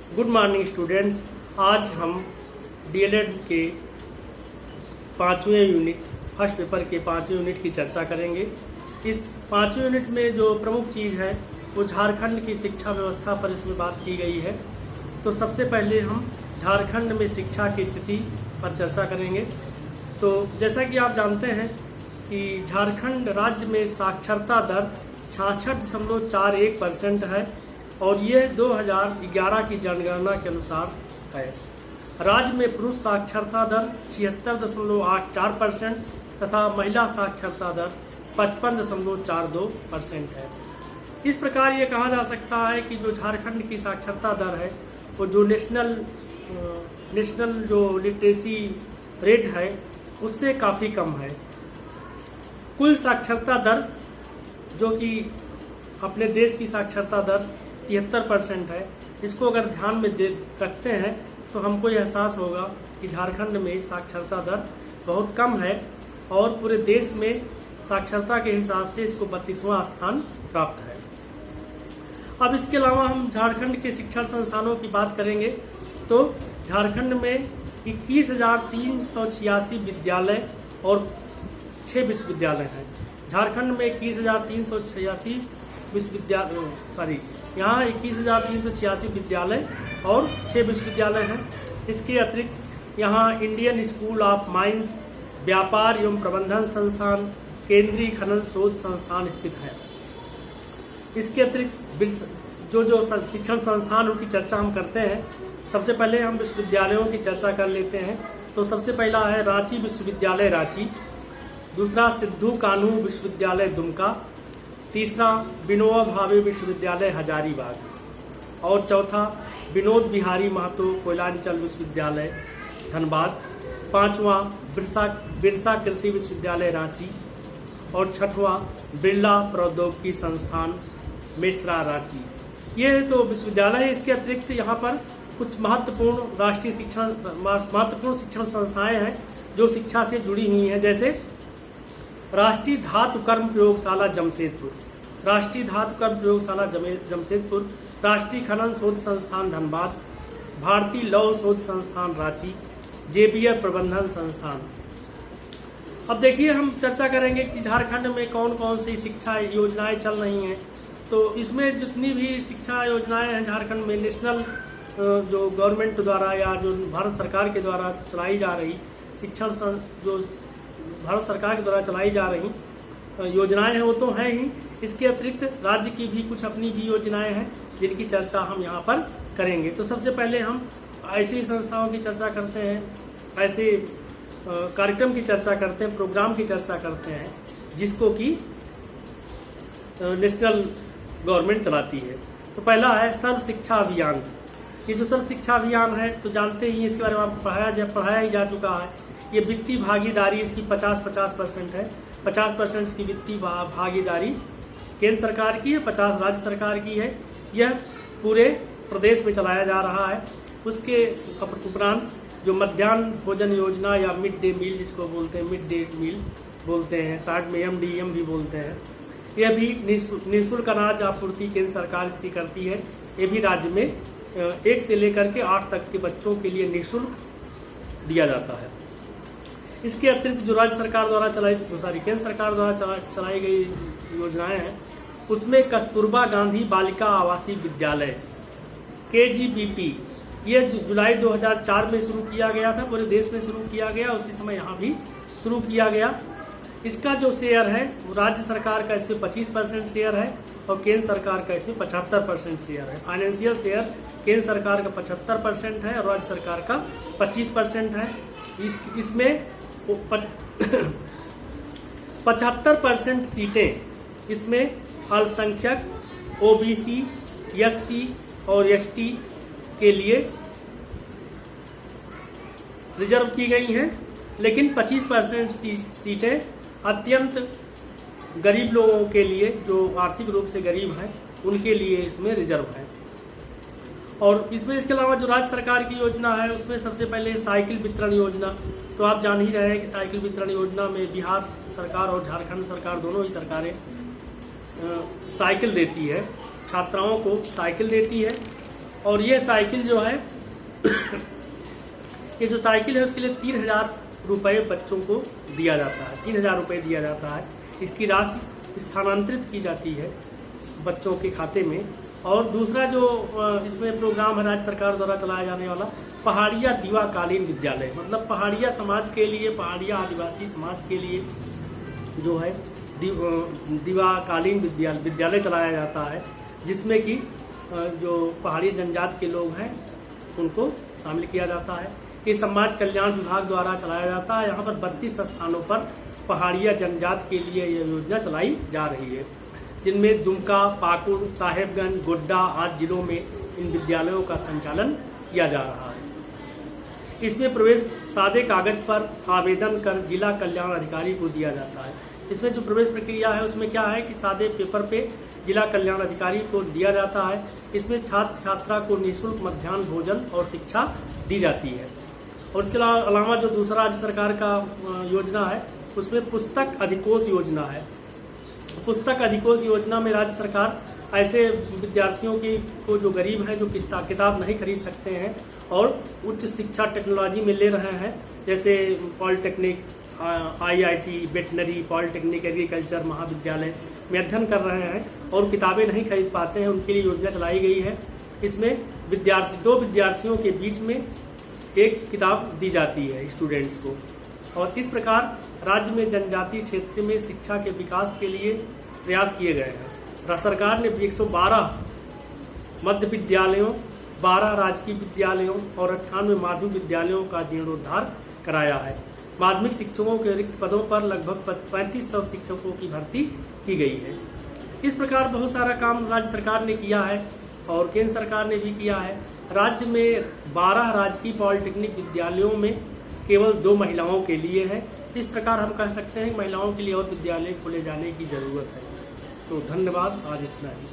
Good morning students. आज हम DElEd के 5वें यूनिट फर्स्ट पेपर के 5वें यूनिट की चर्चा करेंगे। इस 5वें यूनिट में जो प्रमुख चीज़ है वो झारखंड की शिक्षा व्यवस्था पर इसमें बात की गई है। तो सबसे पहले हम झारखंड में शिक्षा की स्थिति पर चर्चा करेंगे। तो जैसा कि आप जानते हैं कि झारखंड राज्य में साक्षरता दर 66.41% है और यह 2011 की जनगणना के अनुसार है। राज्य में पुरुष साक्षरता दर 76.84% तथा महिला साक्षरता दर 55.42% है। इस प्रकार ये कहा जा सकता है कि जो झारखंड की साक्षरता दर है वो जो नेशनल जो लिटरेसी रेट है उससे काफ़ी कम है। कुल साक्षरता दर जो कि अपने देश की साक्षरता दर 73% है, इसको अगर ध्यान में रखते हैं तो हमको यह एहसास होगा कि झारखंड में साक्षरता दर बहुत कम है और पूरे देश में साक्षरता के हिसाब से इसको 32वां स्थान प्राप्त है। अब इसके अलावा हम झारखंड के शिक्षण संस्थानों की बात करेंगे तो झारखंड में 21,386 विद्यालय और 6 विश्वविद्यालय हैं। झारखंड में 21,386 यहाँ 21,386 विद्यालय और 6 विश्वविद्यालय हैं। इसके अतिरिक्त यहाँ इंडियन स्कूल ऑफ माइंस, व्यापार एवं प्रबंधन संस्थान, केंद्रीय खनन शोध संस्थान स्थित है। इसके अतिरिक्त जो शिक्षण संस्थान उनकी चर्चा हम करते हैं। सबसे पहले हम विश्वविद्यालयों की चर्चा कर लेते हैं। तो सबसे पहला है रांची विश्वविद्यालय रांची, दूसरा सिद्धू कान्हू विश्वविद्यालय दुमका, तीसरा विनोबा भावे विश्वविद्यालय हजारीबाग और चौथा विनोद बिहारी महतो कोयलांचल विश्वविद्यालय धनबाद, पांचवा बिरसा कृषि विश्वविद्यालय रांची और छठवां बिरला प्रौद्योगिकी संस्थान मेसरा रांची। ये तो विश्वविद्यालय है। इसके अतिरिक्त यहाँ पर कुछ महत्वपूर्ण शिक्षण संस्थाएं हैं जो शिक्षा से जुड़ी हुई हैं, जैसे राष्ट्रीय धातु कर्म प्रयोगशाला जमशेदपुर, राष्ट्रीय धातु कर्म प्रयोगशाला जमशेदपुर, राष्ट्रीय खनन शोध संस्थान धनबाद, भारतीय लौह शोध संस्थान रांची, जेबीआर प्रबंधन संस्थान। अब देखिए हम चर्चा करेंगे कि झारखंड में कौन कौन सी शिक्षा योजनाएं चल रही हैं। तो इसमें जितनी भी शिक्षा योजनाएं हैं झारखंड में नेशनल जो गवर्नमेंट द्वारा या जो भारत सरकार के द्वारा चलाई जा रही शिक्षण जो भारत सरकार के द्वारा चलाई जा रही योजनाएं हैं वो तो हैं ही। इसके अतिरिक्त राज्य की भी कुछ अपनी भी योजनाएं हैं जिनकी चर्चा हम यहाँ पर करेंगे। तो सबसे पहले हम ऐसी संस्थाओं की चर्चा करते हैं, ऐसे कार्यक्रम की चर्चा करते हैं, प्रोग्राम की चर्चा करते हैं जिसको कि नेशनल गवर्नमेंट चलाती है। तो पहला है सर्व शिक्षा अभियान। ये जो सर्व शिक्षा अभियान है तो जानते ही इसके बारे में आपको पढ़ाया ही जा चुका है। ये वित्तीय भागीदारी इसकी 50% है। 50% इसकी वित्तीय भागीदारी केंद्र सरकार की है, 50 राज्य सरकार की है। यह पूरे प्रदेश में चलाया जा रहा है। उसके उपरांत जो मध्याह्न भोजन योजना या मिड डे मील जिसको बोलते हैं, मिड डे मील बोलते हैं, शार्ट में MDM भी बोलते हैं, यह भी निःशुल्क अनाज आपूर्ति केंद्र सरकार इसकी करती है। ये भी राज्य में 1 से लेकर के 8 तक के बच्चों के लिए निःशुल्क दिया जाता है। इसके अतिरिक्त जो राज्य सरकार द्वारा केंद्र सरकार द्वारा चलाई गई योजनाएं हैं उसमें कस्तूरबा गांधी बालिका आवासीय विद्यालय KGBP ये जुलाई 2004 में शुरू किया गया था, पूरे देश में शुरू किया गया, उसी समय यहाँ भी शुरू किया गया। इसका जो शेयर है वो राज्य सरकार का इसमें 25% शेयर है और केंद्र सरकार का इसमें 75% शेयर है। फाइनेंशियल शेयर केंद्र सरकार का 75% है और राज्य सरकार का 25% है। इसमें 75% सीटें इसमें अल्पसंख्यक, OBC, SC और ST के लिए रिजर्व की गई हैं, लेकिन 25% सीटें अत्यंत गरीब लोगों के लिए जो आर्थिक रूप से गरीब हैं उनके लिए इसमें रिजर्व है। और इसमें इसके अलावा जो राज्य सरकार की योजना है उसमें सबसे पहले साइकिल वितरण योजना। तो आप जान ही रहे हैं कि साइकिल वितरण योजना में बिहार सरकार और झारखंड सरकार दोनों ही सरकारें साइकिल देती है, छात्राओं को साइकिल देती है और ये साइकिल जो है ये जो साइकिल है उसके लिए 3,000 रुपये बच्चों को दिया जाता है, 3,000 रुपये दिया जाता है। इसकी राशि स्थानांतरित की जाती है बच्चों के खाते में। और दूसरा जो इसमें प्रोग्राम है राज्य सरकार द्वारा चलाया जाने वाला, पहाड़िया दीवाकालीन विद्यालय, मतलब पहाड़िया समाज के लिए, पहाड़िया आदिवासी समाज के लिए जो है दीवाकालीन विद्यालय चलाया जाता है, जिसमें कि जो पहाड़ी जनजाति के लोग हैं उनको शामिल किया जाता है। ये समाज कल्याण विभाग द्वारा चलाया जाता है। यहाँ पर 32 स्थानों पर पहाड़िया जनजाति के लिए यह योजना चलाई जा रही है, जिनमें दुमका, पाकुड़, साहेबगंज, गोड्डा आदि जिलों में इन विद्यालयों का संचालन किया जा रहा है। इसमें प्रवेश सादे कागज पर आवेदन कर जिला कल्याण अधिकारी को दिया जाता है। इसमें जो प्रवेश प्रक्रिया है उसमें क्या है कि सादे पेपर पे जिला कल्याण अधिकारी को दिया जाता है। इसमें छात्र छात्रा को निःशुल्क मध्याह्न भोजन और शिक्षा दी जाती है। और इसके अलावा जो दूसरा राज्य सरकार का योजना है उसमें पुस्तक अधिकोष योजना है। पुस्तक अधिकोष योजना में राज्य सरकार ऐसे विद्यार्थियों को जो गरीब हैं, जो किताब नहीं खरीद सकते हैं और उच्च शिक्षा टेक्नोलॉजी में ले रहे हैं, जैसे polytechnic, IIT, veterinary, polytechnic, agriculture महाविद्यालय में अध्ययन कर रहे हैं और किताबें नहीं खरीद पाते हैं, उनके लिए योजना चलाई गई है। इसमें दो विद्यार्थियों के बीच में एक किताब दी जाती है स्टूडेंट्स को। और इस प्रकार राज्य में जनजातीय क्षेत्र में शिक्षा के विकास के लिए प्रयास किए गए हैं। सरकार ने 112 मध्य विद्यालयों, 12 राजकीय विद्यालयों और 98 माध्यमिक विद्यालयों का जीर्णोद्धार कराया है। माध्यमिक शिक्षकों के रिक्त पदों पर लगभग 3500 शिक्षकों की भर्ती की गई है। इस प्रकार बहुत सारा काम राज्य सरकार ने किया है और केंद्र सरकार ने भी किया है। राज्य में 12 राजकीय पॉलिटेक्निक विद्यालयों में केवल 2 महिलाओं के लिए है। इस प्रकार हम कह सकते हैं कि महिलाओं के लिए और विद्यालय खोले जाने की ज़रूरत है। तो धन्यवाद, आज इतना ही।